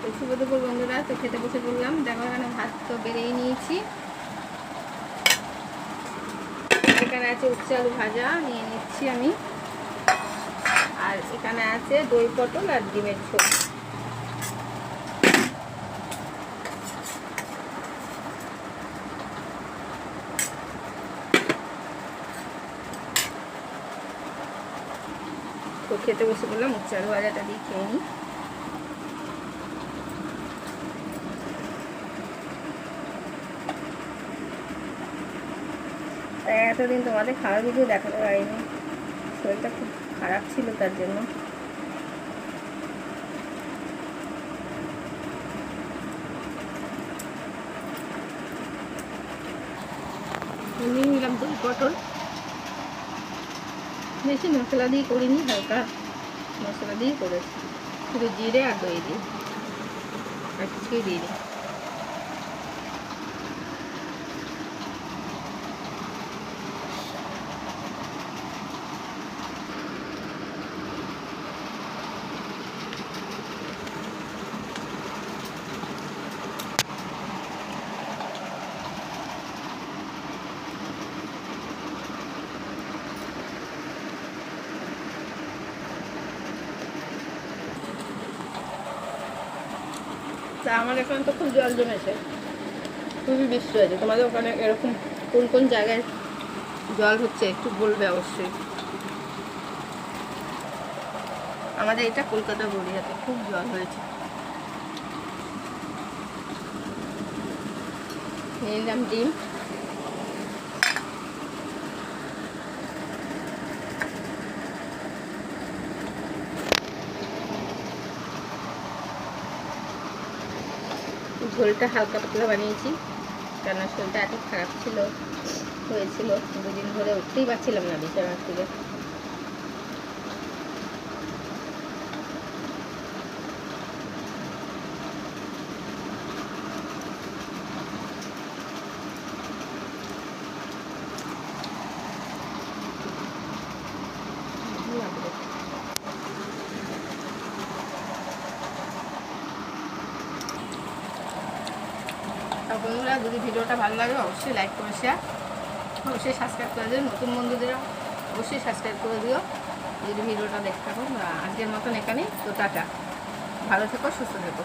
তো শুভ দুপুর বন্ধুরা, তো খেতে বসে বললাম। দেখো এখানে ভাত তো বেড়েই নিয়েছি। এখানে আছে উচ্ছে আলু ভাজা নিয়ে নিচ্ছি আমি, আর এখানে আছে দই পটল আর ডিমের ঝোল। তো খেতে বসে বললাম উচ্ছে আলু ভাজাটা দিয়ে খেয়ে নিই। তাই এতদিন তোমাদের খাওয়ার ভিডিও দেখাতে পারিনি, শরীরটা খুব খারাপ ছিল তার জন্য। নিয়ে নিলাম দই পটল, বেশি মশলা দিয়ে করিনি, হালকা মশলা দিয়ে করেছি, শুধু জিরে আর দই দিয়ে, আর কিছুই দিইনি। তা আমার এখানে তো খুব জল জমেছে, খুবই বৃষ্টি হয়েছে। তোমাদের ওখানে এরকম কোন কোন জায়গায় জল হচ্ছে একটু বলবে অবশ্যই। আমাদের এটা কলকাতা গড়িয়াতে খুব জল হয়েছে। নিয়ে নিলাম ডিম, ঝোলটা হালকা পাতলা বানিয়েছি, কেননা শরীরটা এত খারাপ হয়েছিল, 2 দিন ধরে উঠতেই পারছিলাম না বিছানা থেকে। বন্ধুরা, যদি ভিডিওটা ভালো লাগে অবশ্যই লাইক করে শেয়ার, অবশ্যই সাবস্ক্রাইব করে দিও। নতুন বন্ধুদের অবশ্যই সাবস্ক্রাইব করে দিও যদি ভিডিওটা দেখতে থাকো। আজকের মতন এখানেই, তো টাটা, ভালো থেকো, সুস্থ থেকো।